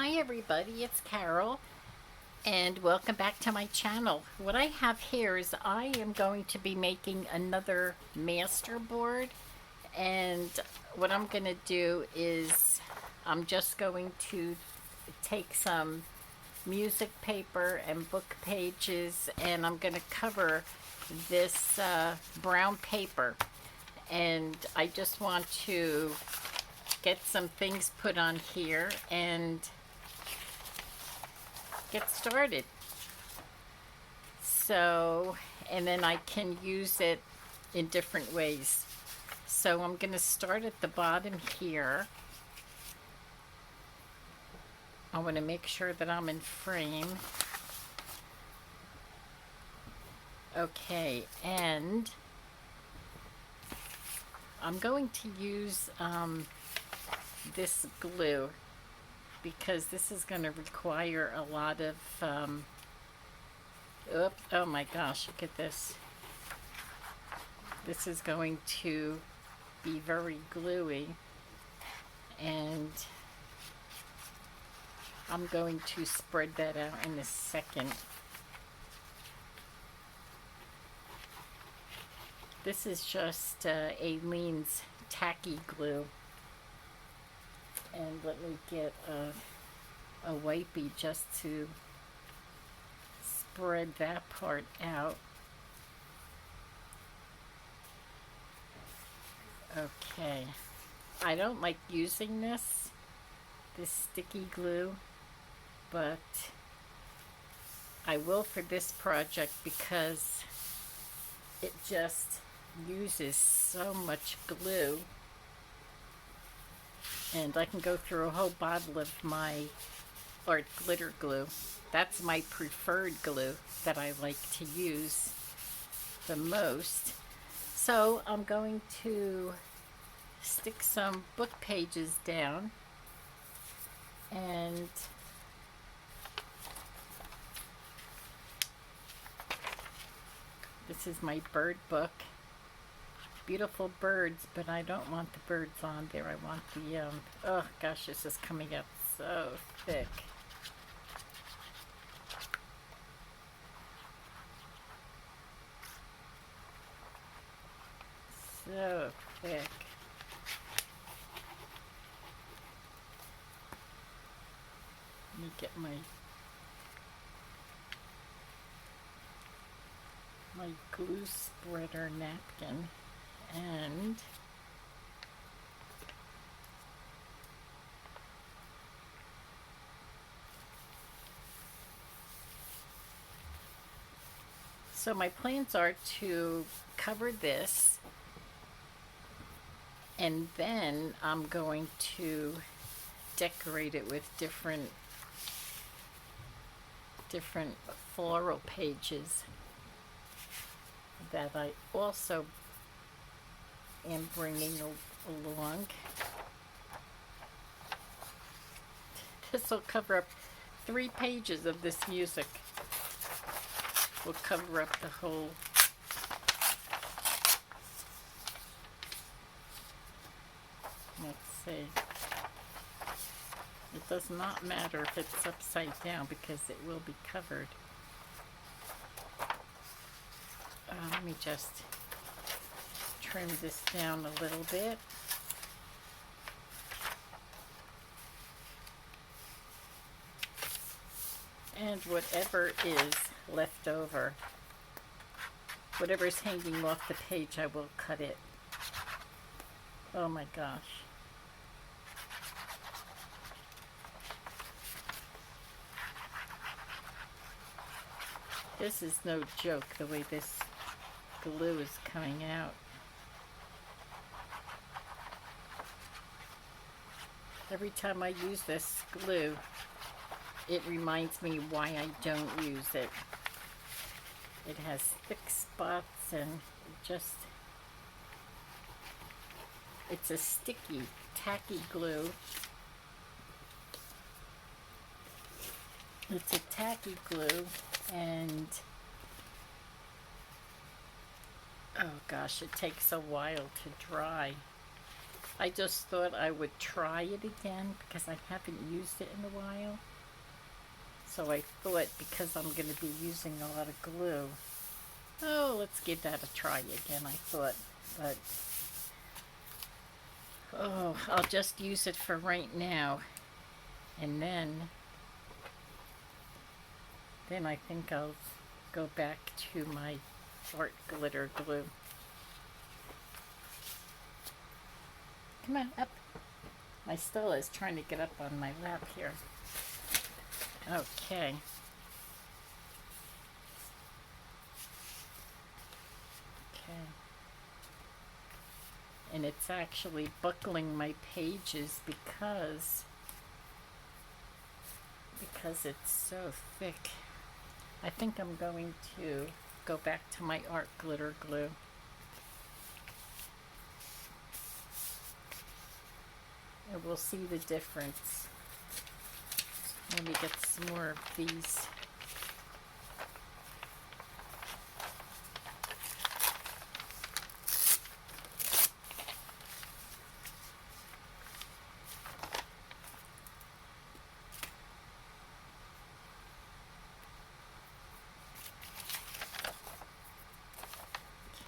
Hi everybody, it's Carol and welcome back to my channel. What I have here is I am going to be making another master board, and what I'm going to do is I'm just going to take some music paper and book pages and I'm going to cover this brown paper, and I just want to get some things put on here and get started. So, and then I can use it in different ways. So I'm going to start at the bottom here. I want to make sure that I'm in frame. Okay, and I'm going to use this glue because this is going to require a lot of oh my gosh, look at this. This is going to be very gluey, and I'm going to spread that out in a second. This is just Aleene's tacky glue. And let me get a wipey just to spread that part out. Okay. I don't like using this sticky glue, but I will for this project because it just uses so much glue. And I can go through a whole bottle of my art glitter glue. That's my preferred glue that I like to use the most. So I'm going to stick some book pages down, and this is my bird book. Beautiful birds, but I don't want the birds on there. I want the oh gosh, this is coming up so thick. So thick. Let me get my glue spreader napkin. And so my plans are to cover this, and then I'm going to decorate it with different floral pages that I also am bringing along. This will cover up 3 pages of this music. Will cover up the whole. Let's see. It does not matter if it's upside down because it will be covered. Let me just trim this down a little bit. And whatever is left over, whatever's hanging off the page, I will cut it. Oh my gosh. This is no joke, the way this glue is coming out. Every time I use this glue, it reminds me why I don't use it. It has thick spots and it's a sticky, tacky glue. It's a tacky glue, and oh gosh, it takes a while to dry. I just thought I would try it again because I haven't used it in a while. So I thought because I'm going to be using a lot of glue, oh, let's give that a try again, I thought. But, oh, I'll just use it for right now. And then I think I'll go back to my art glitter glue. Come on, up. My Stella is trying to get up on my lap here. Okay. Okay. And it's actually buckling my pages because it's so thick. I think I'm going to go back to my art glitter glue. And we'll see the difference. Let me get some more of these.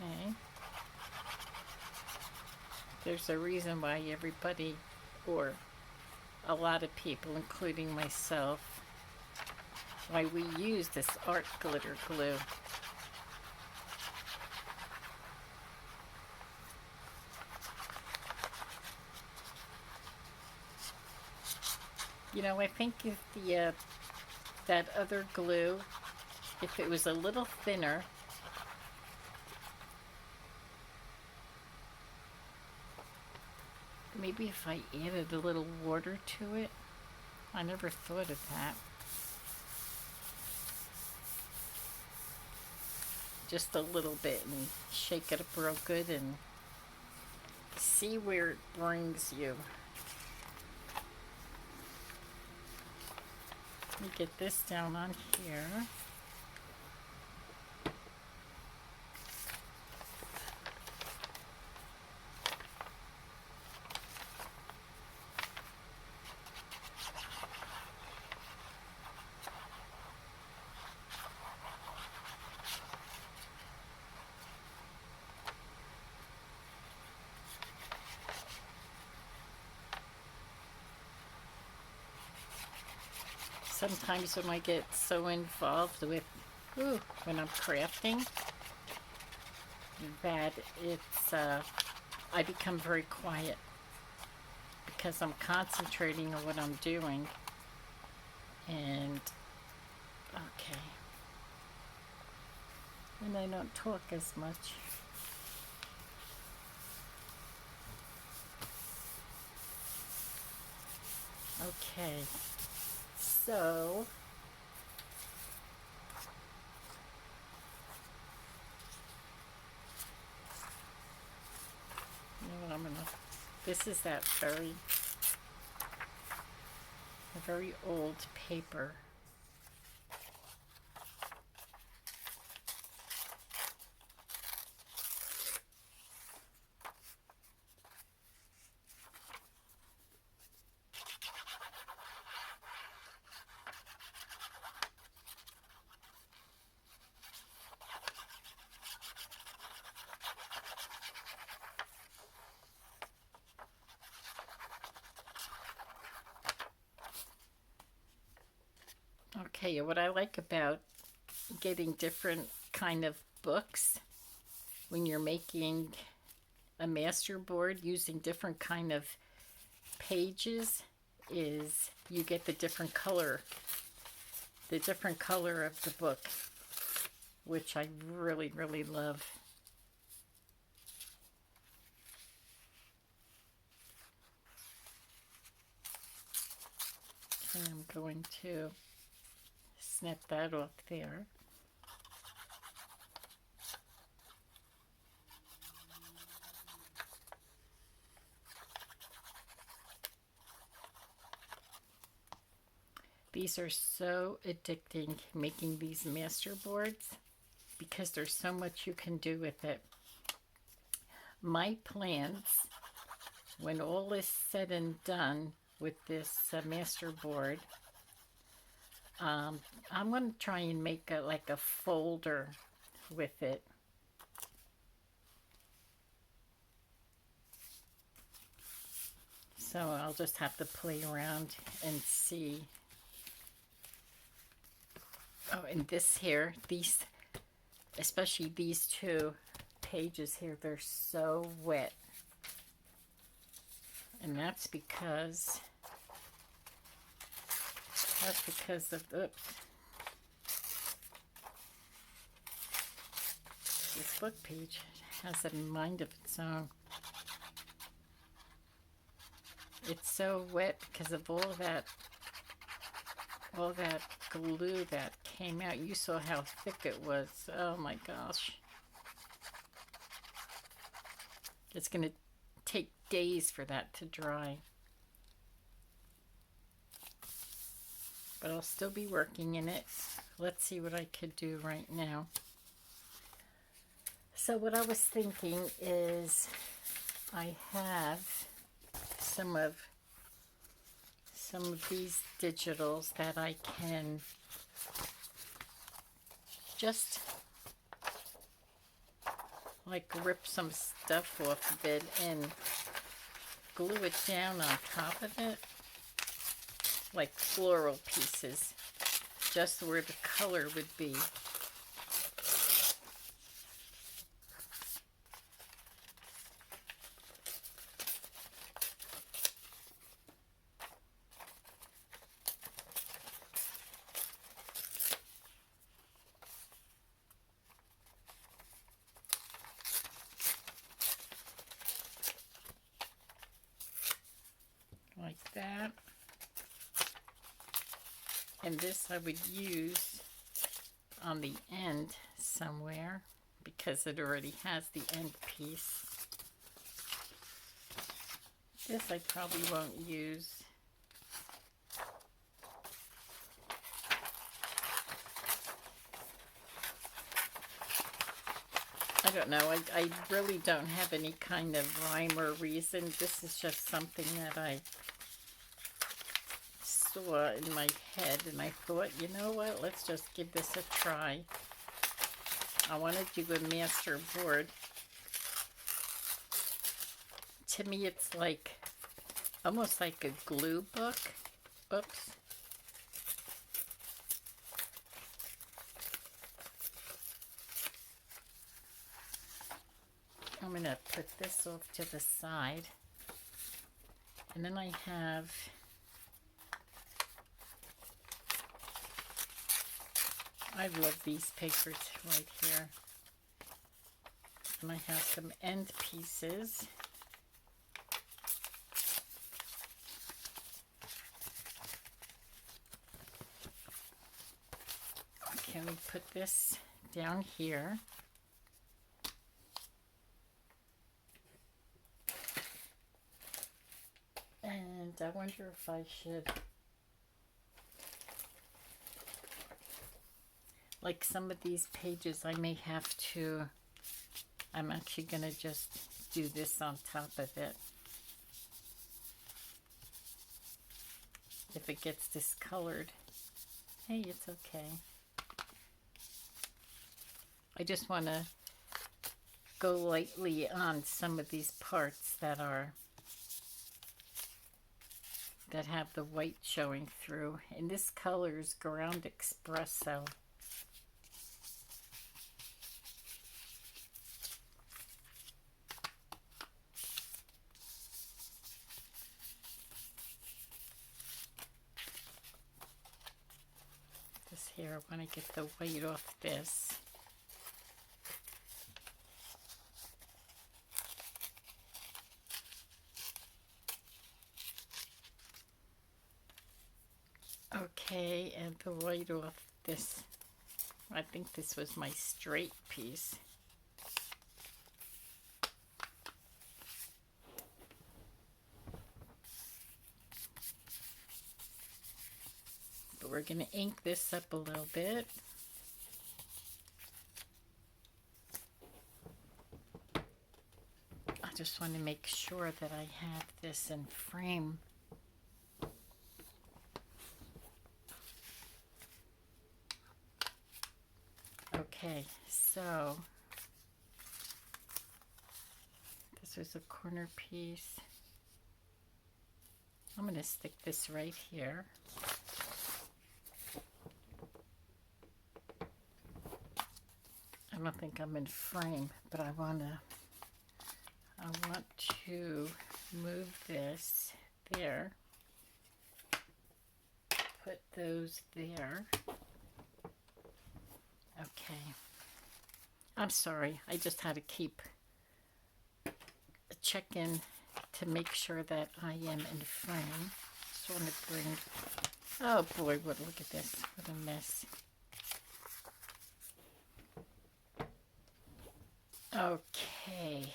Okay. There's a reason why everybody, or a lot of people, including myself, why we use this art glitter glue. You know, I think if that other glue, if it was a little thinner, maybe if I added a little water to it. I never thought of that. Just a little bit and shake it up real good and see where it brings you. Let me get this down on here. Sometimes when I get so involved with, when I'm crafting, that I become very quiet because I'm concentrating on what I'm doing. And, okay. And I don't talk as much. Okay. So, you know what I'm gonna, this is that very old paper. Okay, what I like about getting different kind of books when you're making a masterboard using different kind of pages is you get the different color of the book, which I really, really love. And I'm going to snip that off there. These are so addicting, making these masterboards, because there's so much you can do with it. My plans when all is said and done with this Masterboard, I'm going to try and make like a folder with it. So I'll just have to play around and see. Oh, and this here, these, especially these two pages here, they're so wet. And that's because of, oops. This book page has a mind of its own. It's so wet because of all that glue that came out. You saw how thick it was. Oh my gosh. It's going to take days for that to dry. But I'll still be working in it. Let's see what I could do right now. So what I was thinking is I have some of these digitals that I can just like rip some stuff off of it and glue it down on top of it, like floral pieces, just where the color would be. Like that. And this I would use on the end somewhere because it already has the end piece. This I probably won't use. I don't know. I really don't have any kind of rhyme or reason. This is just something that I saw in my head and I thought, you know what, let's just give this a try. I want to do a Masterboard. To me it's like almost like a glue book. Oops. I'm going to put this off to the side. And then I have I love these papers right here. And I have some end pieces. Can we put this down here? And I wonder if I should, like some of these pages I may have to, I'm actually going to just do this on top of it. If it gets discolored, hey, it's okay. I just want to go lightly on some of these parts that have the white showing through. And this color is Ground Espresso. This here, I want to get the white off this. Okay, and the white off this. I think this was my straight piece. But we're going to ink this up a little bit. I'll just want to make sure that I have this in frame. Okay, so this is a corner piece. I'm going to stick this right here. I don't think I'm in frame, but I want to move this there. Put those there. Okay. I'm sorry. I just had to keep checking to make sure that I am in frame. Just want to bring. Oh boy! Look at this! What a mess. Okay.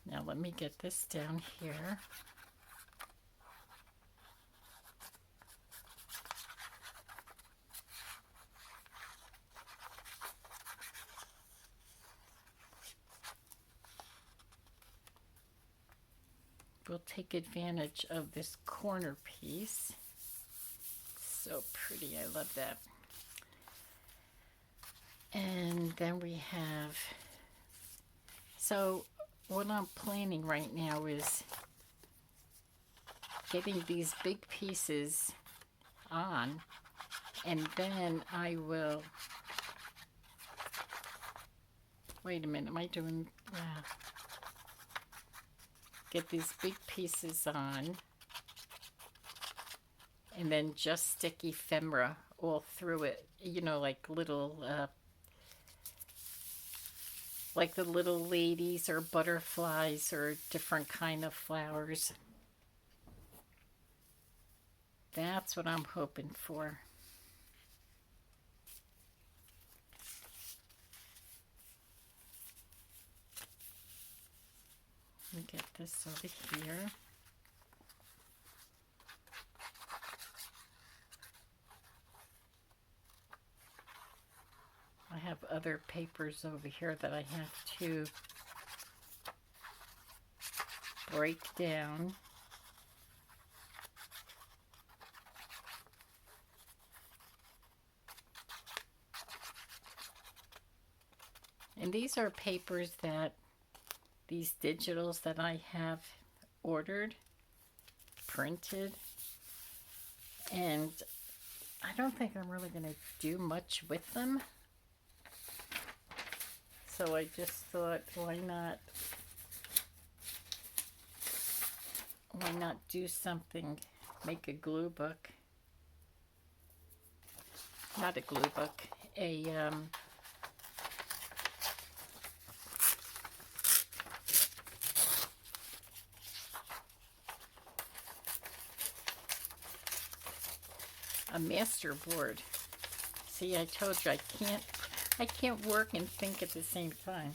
Now let me get this down here. We'll take advantage of this corner piece. So pretty, I love that. And then we have, so what I'm planning right now is getting these big pieces on, and then I will, wait a minute, am I doing, get these big pieces on, and then just stick ephemera all through it, you know, like little, like the little ladies or butterflies or different kind of flowers. That's what I'm hoping for. Let me get this over here. I have other papers over here that I have to break down. And these are papers that, these digitals that I have ordered, printed, and I don't think I'm really going to do much with them. So I just thought, why not do something, make a glue book, not a glue book, a Masterboard. See, I told you I can't work and think at the same time.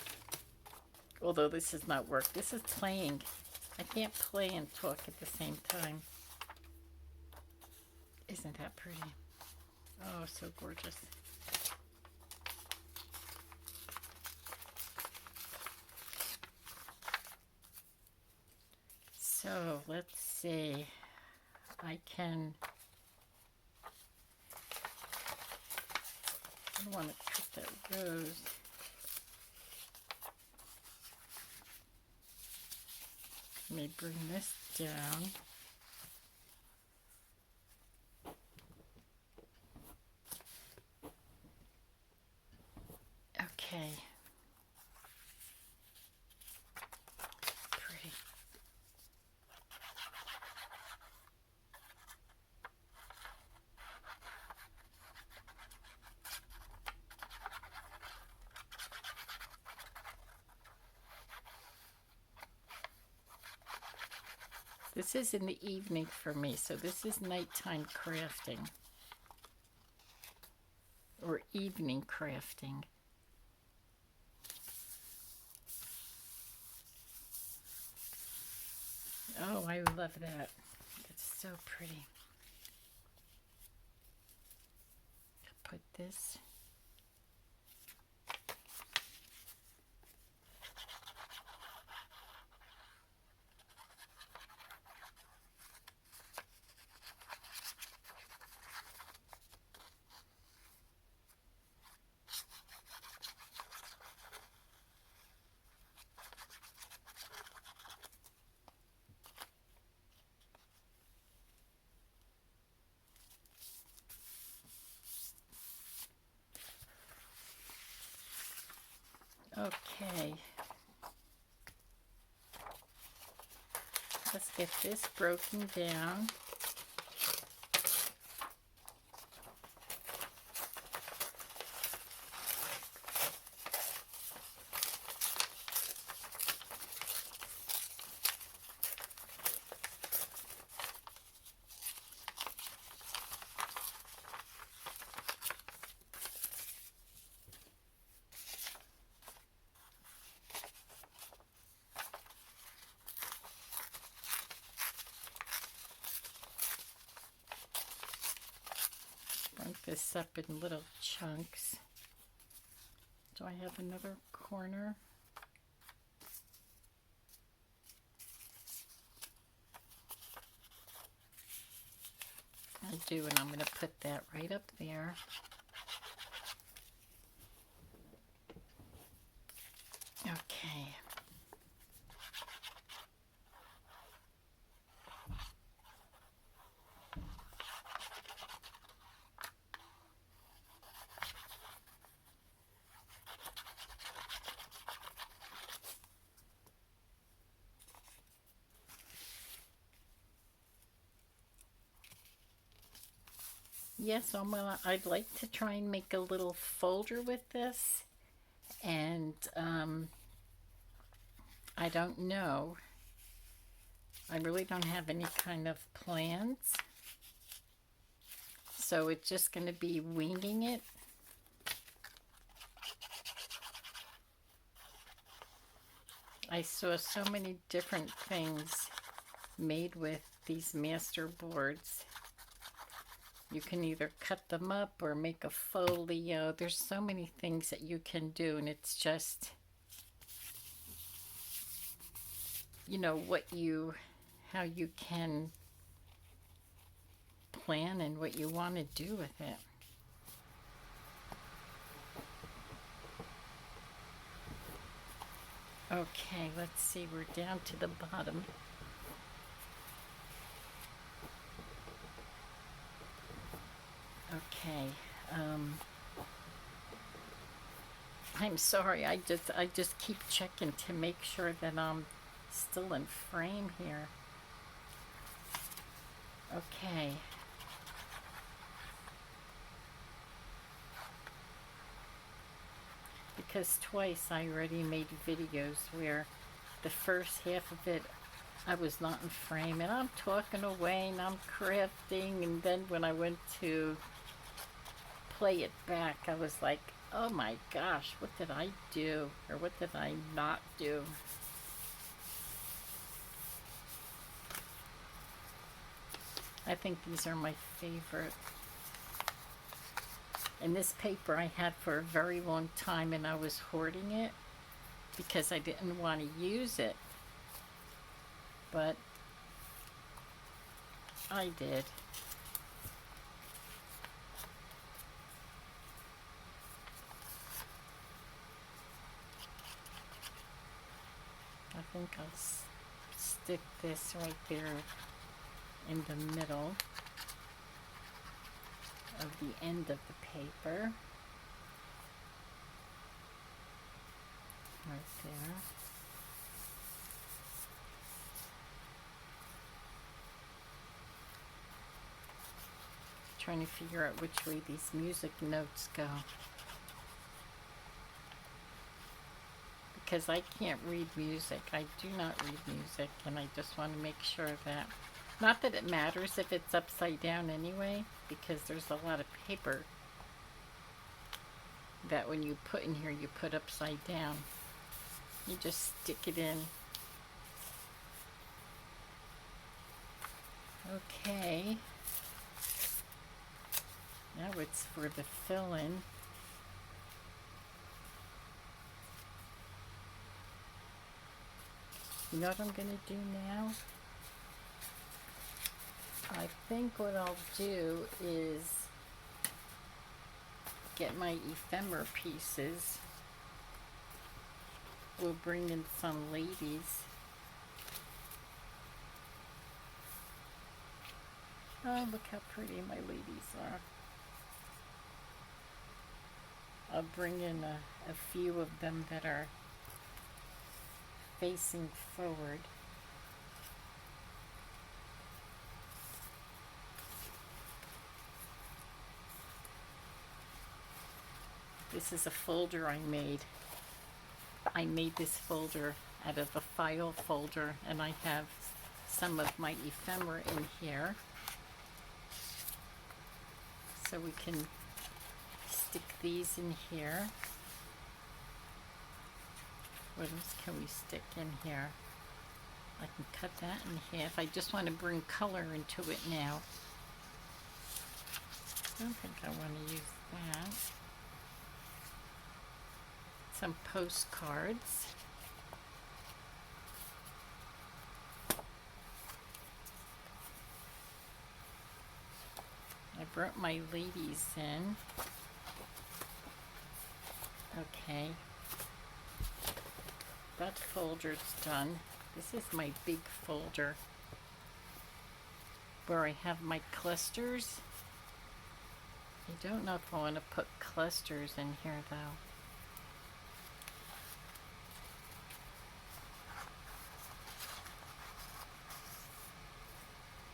Although this is not work, this is playing. I can't play and talk at the same time. Isn't that pretty? Oh, so gorgeous. So let's see. I don't want to cut that rose. Let me bring this down. Okay. Pretty. This is in the evening for me, so this is nighttime crafting. Or evening crafting. Oh, I love that. It's so pretty. Put this. Okay. Let's get this broken down. Break this up in little chunks. Do I have another corner? I do, and I'm going to put that right up there. Okay. Yes, I'd like to try and make a little folder with this, and I don't know. I really don't have any kind of plans, so it's just going to be winging it. I saw so many different things made with these master boards. You can either cut them up or make a folio. There's so many things that you can do, and it's just, you know, how you can plan and what you want to do with it. Okay, let's see, we're down to the bottom. Okay, I'm sorry, I just keep checking to make sure that I'm still in frame here. Okay. Because twice I already made videos where the first half of it I was not in frame, and I'm talking away and I'm crafting, and then when I went to play it back, I was like, oh my gosh, what did I do, or what did I not do? I think these are my favorite. And this paper I had for a very long time, and I was hoarding it because I didn't want to use it, but I did. I think I'll stick this right there in the middle of the end of the paper. Right there. Trying to figure out which way these music notes go, because I can't read music. I do not read music, and I just want to make sure that, not that it matters if it's upside down anyway, because there's a lot of paper that when you put in here, you put upside down. You just stick it in. Okay. Now it's for the fill-in. You know what I'm going to do now? I think what I'll do is get my ephemera pieces. We'll bring in some ladies. Oh, look how pretty my ladies are. I'll bring in a few of them that are facing forward. This is a folder I made. I made this folder out of a file folder, and I have some of my ephemera in here. So we can stick these in here. What else can we stick in here? I can cut that in half. I just want to bring color into it now. I don't think I want to use that. Some postcards. I brought my ladies in. Okay. That folder's done. This is my big folder where I have my clusters. I don't know if I want to put clusters in here though.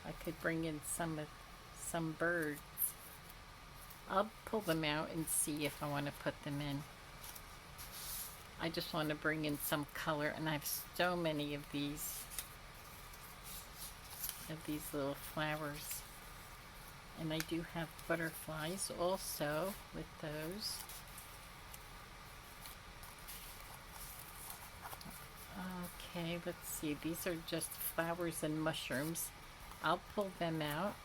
I could bring in some birds. I'll pull them out and see if I want to put them in. I just want to bring in some color, and I have so many of these little flowers. And I do have butterflies also with those. Okay, let's see. These are just flowers and mushrooms. I'll pull them out.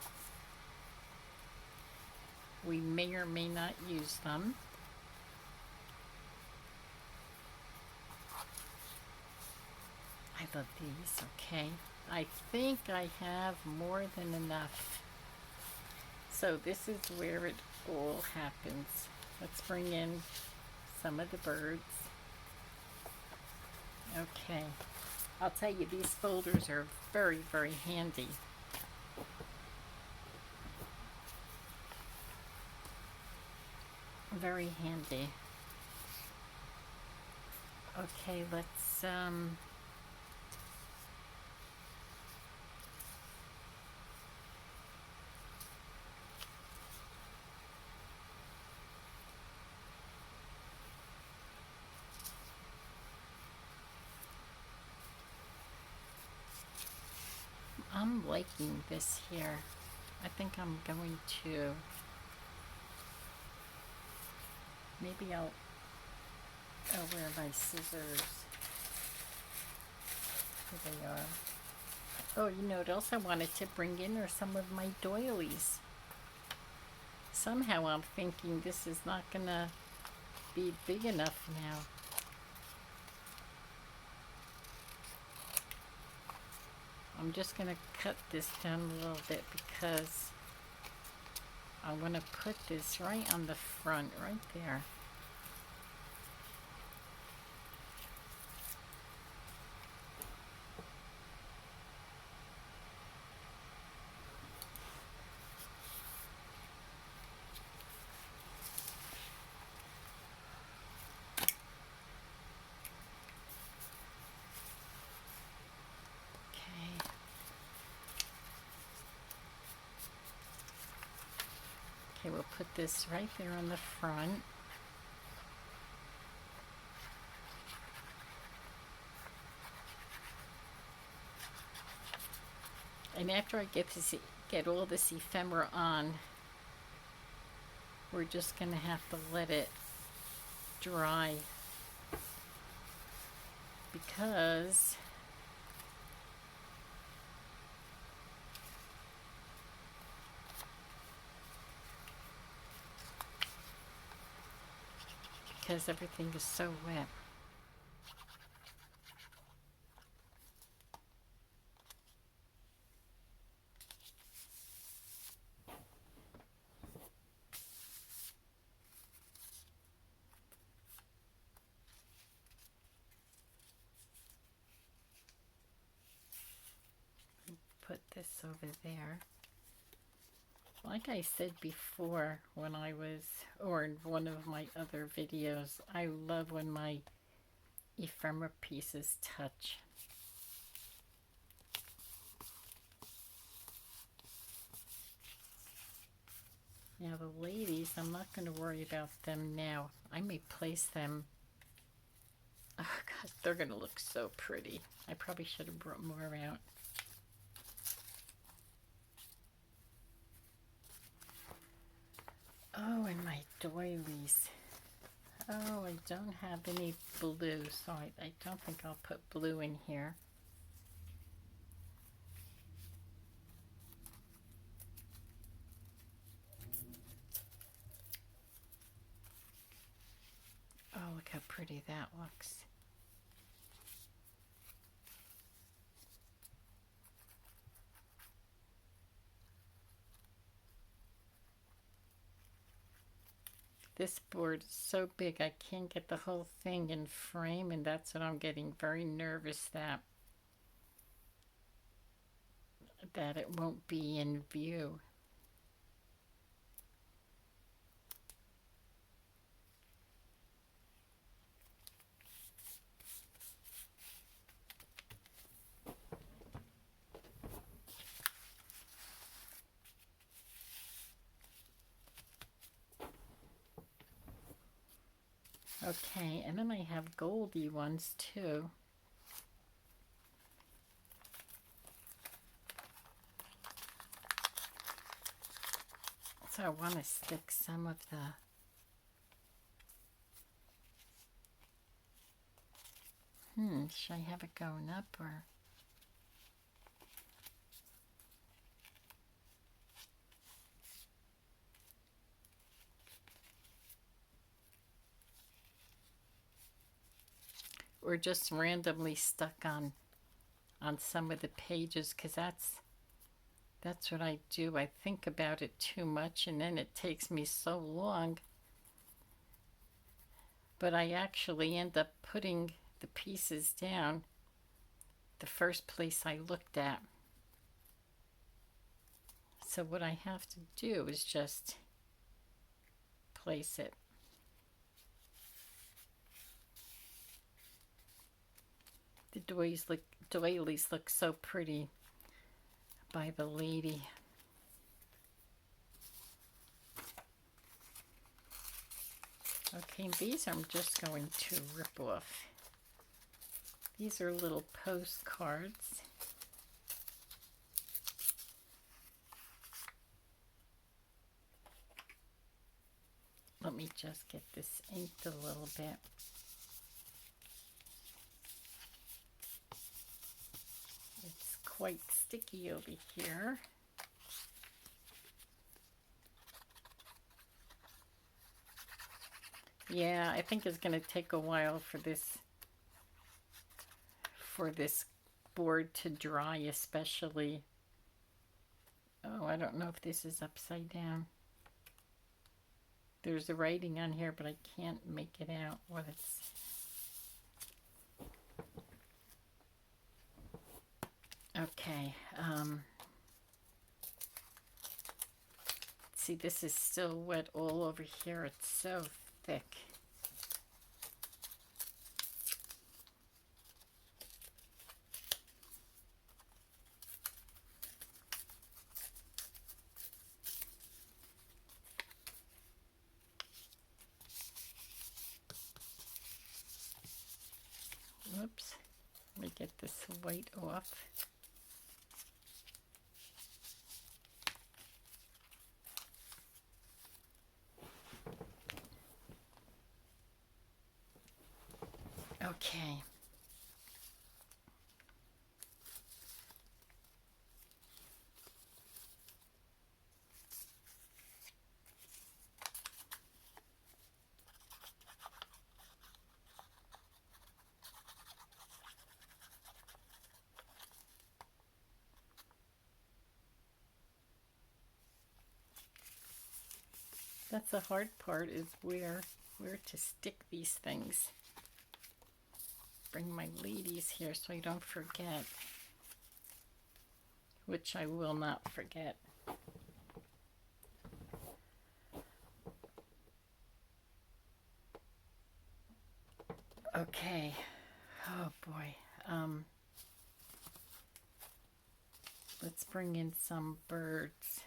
We may or may not use them. I love these. Okay. I think I have more than enough. So this is where it all happens. Let's bring in some of the birds. Okay. I'll tell you, these folders are very, very handy. Very handy. Okay, let's I'm liking this here. I think I'm going to maybe I'll wear my scissors. Here they are. Oh, you know what else I wanted to bring in are some of my doilies. Somehow I'm thinking this is not gonna be big enough now. I'm just gonna cut this down a little bit because I want to put this right on the front, right there. Okay, we'll put this right there on the front. And after I get all this ephemera on, we're just going to have to let it dry because everything is so wet. Put this over there. Like I said before when I was, or in one of my other videos, I love when my ephemera pieces touch. Now the ladies, I'm not going to worry about them now. I may place them. Oh God, they're going to look so pretty. I probably should have brought more out. Oh, and my doilies. Oh, I don't have any blue, so I don't think I'll put blue in here. Oh, look how pretty that looks. This board is so big I can't get the whole thing in frame, and that's what I'm getting very nervous that it won't be in view. Okay, and then I have goldy ones too. So I want to stick some of the should I have it going up or just randomly stuck on some of the pages, because that's what I do. I think about it too much and then it takes me so long. But I actually end up putting the pieces down the first place I looked at. So what I have to do is just place it. The doilies look so pretty by the lady. Okay, these I'm just going to rip off. These are little postcards. Let me just get this inked a little bit. It's quite sticky over here. Yeah, I think it's going to take a while for this board to dry, especially. Oh, I don't know if this is upside down. There's the writing on here, but I can't make it out what it's. Okay. See, this is still wet all over here. It's so thick. Whoops. Let me get this white off. Okay. That's the hard part, is where to stick these things. Bring my ladies here so I don't forget, which I will not forget. Okay. Oh boy. Let's bring in some birds.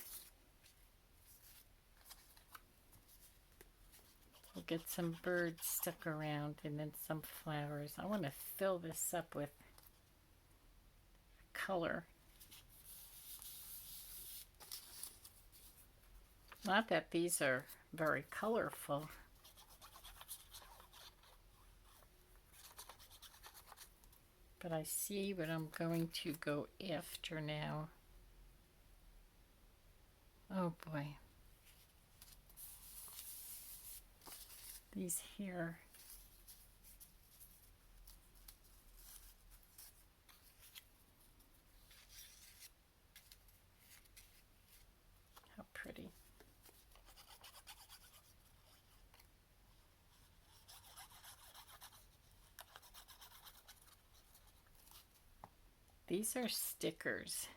We'll get some birds stuck around and then some flowers. I want to fill this up with color. Not that these are very colorful. But I see what I'm going to go after now. Oh boy. These here. How pretty. These are stickers.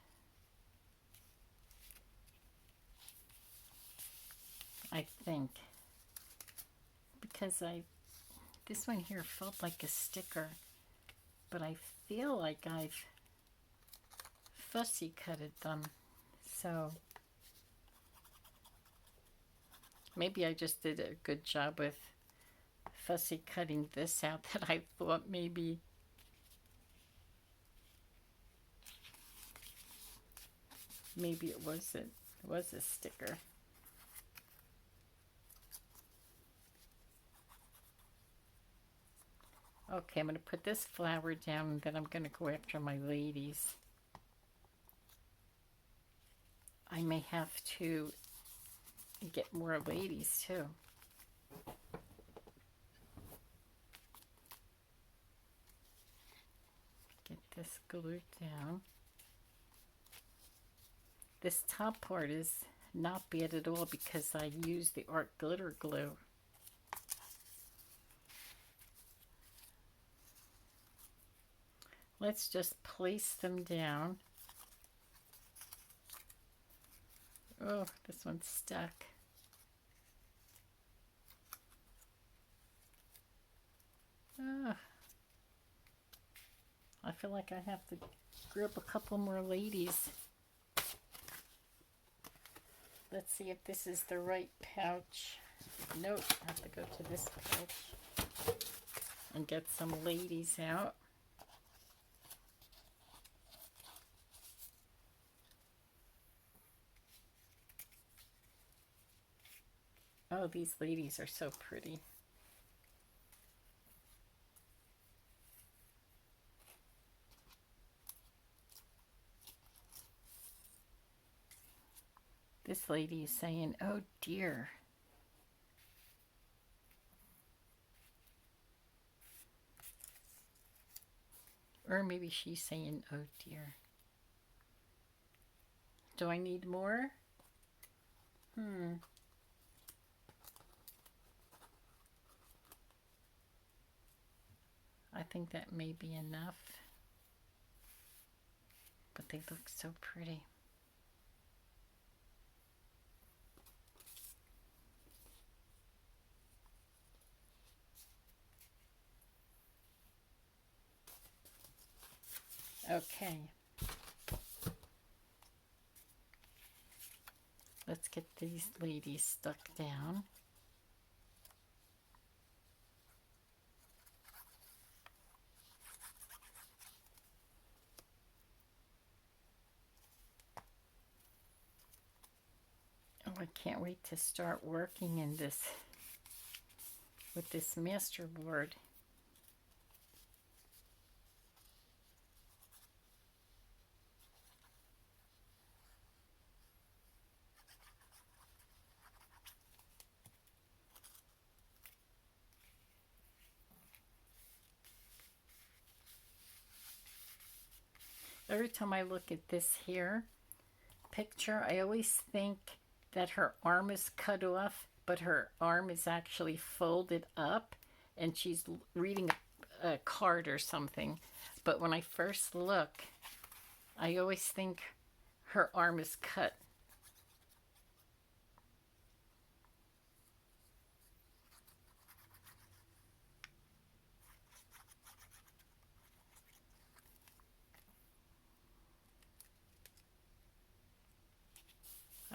I think. Because this one here felt like a sticker, but I feel like I've fussy cutted them. So maybe I just did a good job with fussy cutting this out that I thought maybe it was a sticker. Okay, I'm going to put this flower down and then I'm going to go after my ladies. I may have to get more ladies too. Get this glued down. This top part is not bad at all because I used the art glitter glue. Let's just place them down. Oh, this one's stuck. Oh, I feel like I have to grab a couple more ladies. Let's see if this is the right pouch. Nope, I have to go to this pouch and get some ladies out. Oh, these ladies are so pretty. This lady is saying, oh dear. Or maybe she's saying, oh dear. Do I need more? I think that may be enough. But they look so pretty. Okay. Let's get these ladies stuck down. Oh, I can't wait to start working in this with this masterboard. Every time I look at this here picture, I always think that her arm is cut off, but her arm is actually folded up and she's reading a card or something. But when I first look, I always think her arm is cut.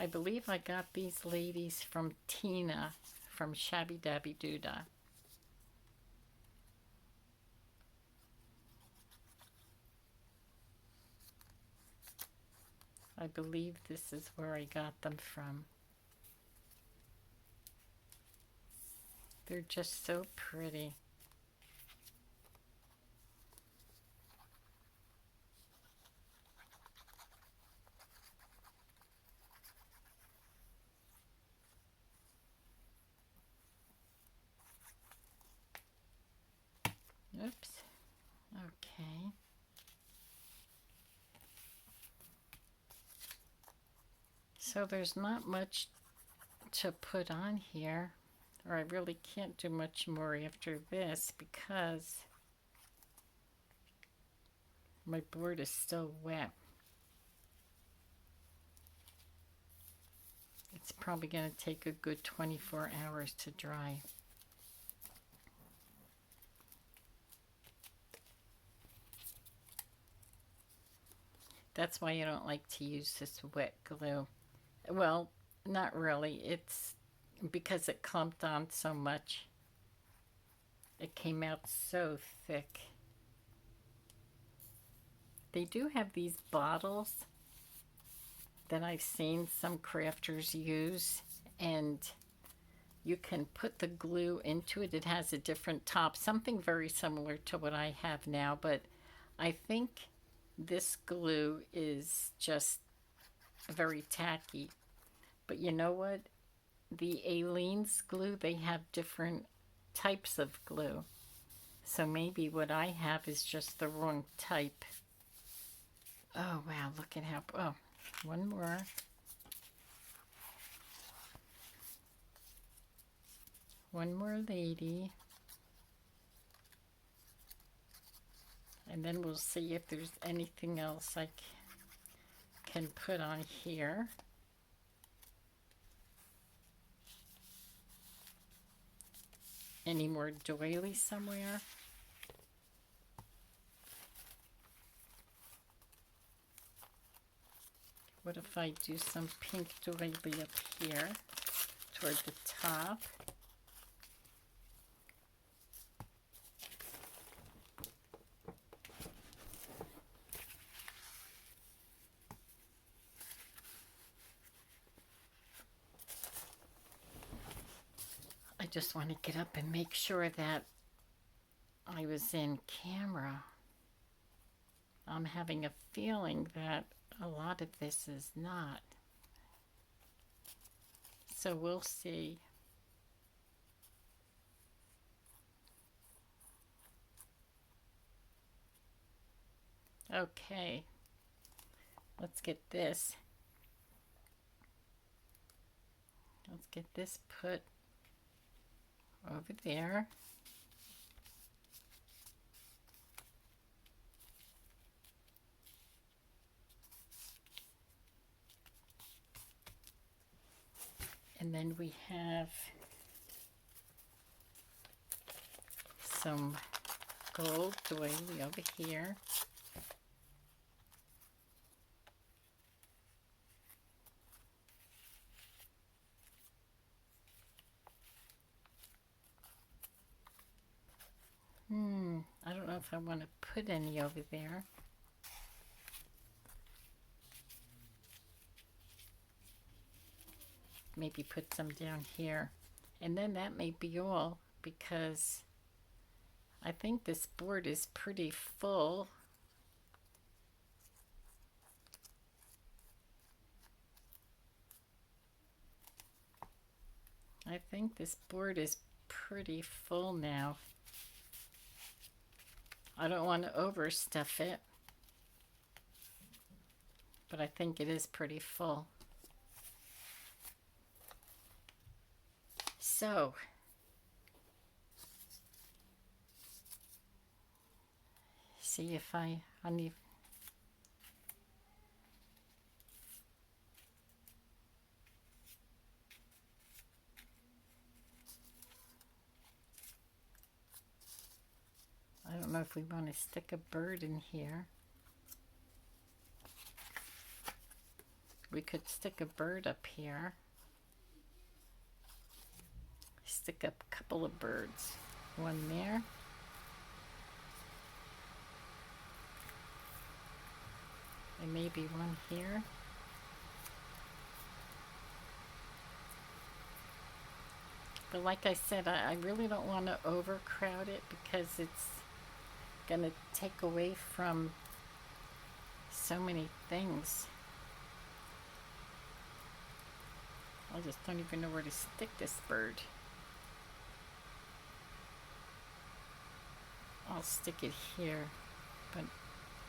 I believe I got these ladies from Tina from Shabby Dabby Doodah. I believe this is where I got them from. They're just so pretty. Oops. Okay. So there's not much to put on here, or I really can't do much more after this because my board is still wet. It's probably going to take a good 24 hours to dry. That's why I don't like to use this wet glue. Well, not really. It's because it clumped on so much. It came out so thick. They do have these bottles that I've seen some crafters use, and you can put the glue into it. It has a different top, something very similar to what I have now, but I think this glue is just very tacky. But you know what? The Aleene's glue, they have different types of glue. So maybe what I have is just the wrong type. Oh, wow, look at how... Oh, one more. One more lady. And then we'll see if there's anything else I can put on here. Any more doilies somewhere? What if I do some pink doily up here toward the top? I just want to get up and make sure that I was in camera. I'm having a feeling that a lot of this is not. So we'll see. Okay. Let's get this. Let's get this put over there. And then we have some gold doily over here. I don't know if I want to put any over there. Maybe put some down here. And then that may be all, because I think this board is pretty full. I think this board is pretty full now. I don't want to overstuff it, but I think it is pretty full. So, see if I need... I don't know if we want to stick a bird in here. We could stick a bird up here. Stick up a couple of birds. One there. And maybe one here. But like I said, I really don't want to overcrowd it because it's going to take away from so many things. I just don't even know where to stick this bird. I'll stick it here, but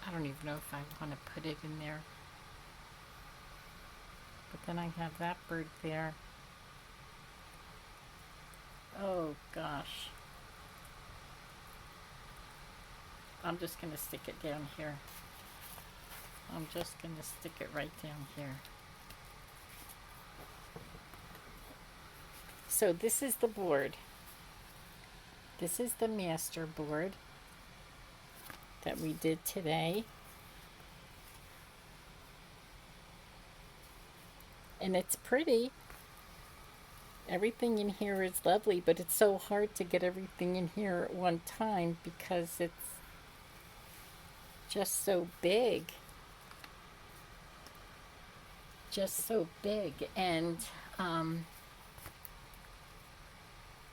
I don't even know if I want to put it in there. But then I have that bird there. Oh gosh. I'm just going to stick it down here. I'm just going to stick it right down here. So this is the board. This is the master board that we did today. And it's pretty. Everything in here is lovely, but it's so hard to get everything in here at one time because it's just so big. Just so big. And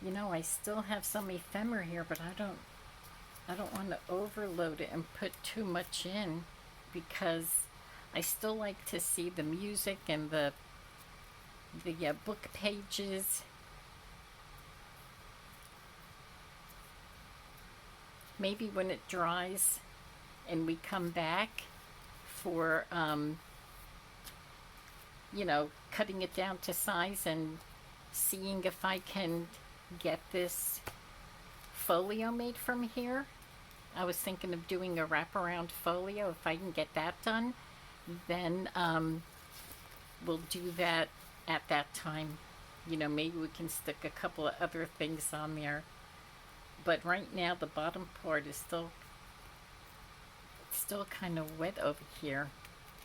you know, I still have some ephemera here, but I don't want to overload it and put too much in because I still like to see the music and the book pages. Maybe when it dries and we come back for you know, cutting it down to size and seeing if I can get this folio made from here. I was thinking of doing a wraparound folio. If I can get that done, then we'll do that at that time. You know, maybe we can stick a couple of other things on there. But right now the bottom part is still kind of wet over here.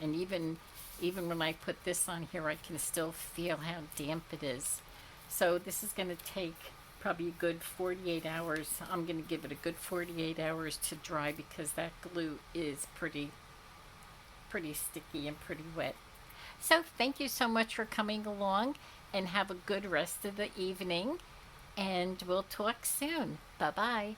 And even when I put this on here, I can still feel how damp it is. So this is going to take probably a good 48 hours. I'm going to give it a good 48 hours to dry because that glue is pretty sticky and pretty wet. So thank you so much for coming along and have a good rest of the evening, and we'll talk soon. Bye-bye.